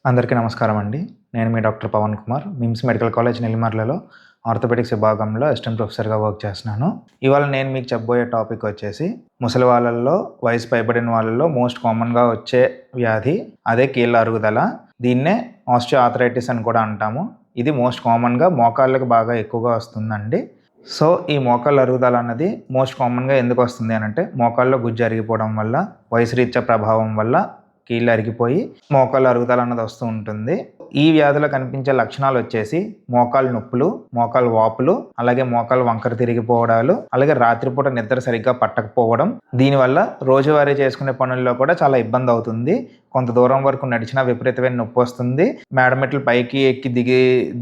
అందరికీ నమస్కారం అండి. నేను మీ doctor Pavan Kumar. MIMS medical college నెల్లిమర్లలో ఆర్థోపెడిక్స్ విభాగంలో అసిస్టెంట్ ప్రొఫెసర్‌గా వర్క్ చేస్తున్నాను. ఇవాళ నేను మీకు చెప్పబోయే టాపిక్ వచ్చేసి ముసలి వాళ్ళల్లో, వయసు పైబడిన వాళ్ళలో మోస్ట్ కామన్‌గా వచ్చే వ్యాధి అదే కీళ్ళ అరుగుదల. దీన్నే ఆస్టియోఆర్థరైటిస్ అని కూడా అంటాము. ఇది మోస్ట్ కామన్‌గా మోకాళ్ళకి బాగా ఎక్కువగా వస్తుందండి. సో, ఈ మోకాళ్ళ అరుగుదల అన్నది మోస్ట్ కామన్‌గా ఎందుకు వస్తుంది అనంటే మోకాళ్ళలో గుజ్జు అరిగిపోవడం వల్ల, వయసు రీత్యా ప్రభావం వల్ల కీళ్ళు అరిగిపోయి మోకాళ్ళ అరుగుదల అన్నది వస్తూ ఉంటుంది. ఈ వ్యాధిలో కనిపించే లక్షణాలు వచ్చేసి మోకాళ్ళ నొప్పులు, మోకాళ్ళ వాపులు, అలాగే మోకాళ్ళ వంకర తిరిగిపోవడాలు, అలాగే రాత్రిపూట నిద్ర సరిగ్గా పట్టకపోవడం. దీనివల్ల రోజువారీ చేసుకునే పనుల్లో కూడా చాలా ఇబ్బంది అవుతుంది. కొంత దూరం వరకు నడిచినా విపరీతమైన నొప్పి వస్తుంది. మేడమెట్లు పైకి ఎక్కి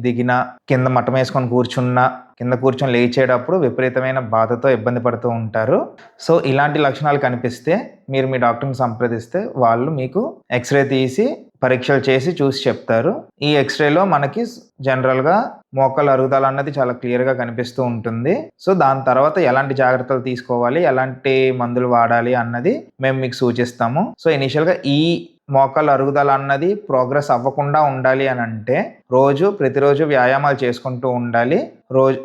దిగిన, కింద మట్టం వేసుకొని కూర్చున్నా, కింద కూర్చొని లేచేటప్పుడు విపరీతమైన బాధతో ఇబ్బంది పడుతూ ఉంటారు. సో, ఇలాంటి లక్షణాలు కనిపిస్తే మీరు మీ డాక్టర్ని సంప్రదిస్తే వాళ్ళు మీకు ఎక్స్రే తీసి పరీక్షలు చేసి చూసి చెప్తారు. ఈ ఎక్స్రేలో మనకి జనరల్గా మోకాళ్ళ అరుగుదల అన్నది చాలా క్లియర్గా కనిపిస్తూ ఉంటుంది. సో, దాని తర్వాత ఎలాంటి జాగ్రత్తలు తీసుకోవాలి, ఎలాంటి మందులు వాడాలి అన్నది మేము మీకు సూచిస్తాము. సో, ఇనీషియల్గా ఈ మోకాళ్ళ అరుగుదల అన్నది ప్రోగ్రెస్ అవ్వకుండా ఉండాలి అని అంటే ప్రతిరోజు వ్యాయామాలు చేసుకుంటూ ఉండాలి.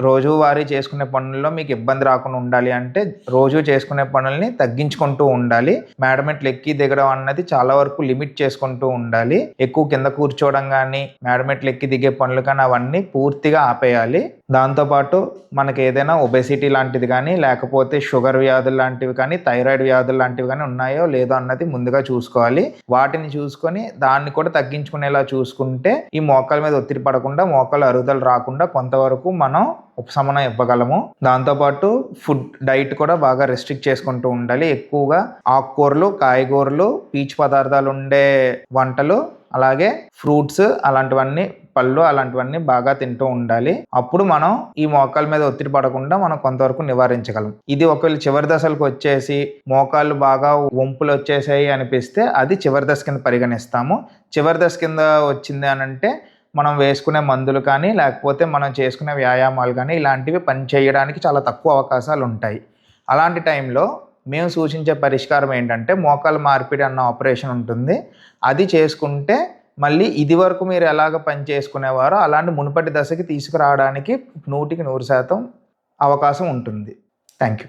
రోజువారీ చేసుకునే పనుల్లో మీకు ఇబ్బంది రాకుండా ఉండాలి అంటే రోజు చేసుకునే పనుల్ని తగ్గించుకుంటూ ఉండాలి. మేడమెట్లు ఎక్కి దిగడం అన్నది చాలా వరకు లిమిట్ చేసుకుంటూ ఉండాలి. ఎక్కువ కింద కూర్చోవడం కానీ, మేడమెట్లు ఎక్కి దిగే పనులు కానీ అవన్నీ పూర్తిగా ఆపేయాలి. దాంతోపాటు మనకి ఏదైనా ఒబెసిటీ లాంటిది కానీ, లేకపోతే షుగర్ వ్యాధులు లాంటివి కానీ, థైరాయిడ్ వ్యాధులు లాంటివి కానీ ఉన్నాయో లేదో అన్నది ముందుగా చూసుకోవాలి. వాటిని చూసుకొని దాన్ని కూడా తగ్గించుకునేలా చూసుకుంటే ఈ మోకాళ్ళ మీద ఒత్తిడి పడకుండా, మోకాళ్ళ అరుగుదల రాకుండా కొంతవరకు మనం ఉపశమనం ఇవ్వగలము. దాంతోపాటు డైట్ కూడా బాగా రెస్ట్రిక్ట్ చేసుకుంటూ ఉండాలి. ఎక్కువగా ఆకుకూరలు, కాయగూరలు, పీచు పదార్థాలు ఉండే వంటలు, అలాగే ఫ్రూట్స్ అలాంటివన్నీ, పళ్ళు అలాంటివన్నీ బాగా తింటూ ఉండాలి. అప్పుడు మనం ఈ మోకాళ్ళ మీద ఒత్తిడి పడకుండా మనం కొంతవరకు నివారించగలం. ఇది ఒకవేళ చివరి దశలకు వచ్చేసి మోకాళ్ళు బాగా వంపులు వచ్చేసాయి అనిపిస్తే అది చివరి దశ కింద పరిగణిస్తాము. చివరి దశ కింద వచ్చింది అనంటే మనం వేసుకునే మందులు కానీ, లేకపోతే మనం చేసుకునే వ్యాయామాలు కానీ ఇలాంటివి పని చేయడానికి చాలా తక్కువ అవకాశాలు ఉంటాయి. అలాంటి టైంలో మేము సూచించే పరిష్కారం ఏంటంటే మోకాళ్ళ మార్పిడి అన్న ఆపరేషన్ ఉంటుంది. అది చేసుకుంటే మళ్ళీ ఇది వరకు మీరు ఎలాగ పని చేసుకునేవారో అలాంటి మునుపటి దశకి తీసుకురావడానికి 100% అవకాశం ఉంటుంది. Thank you.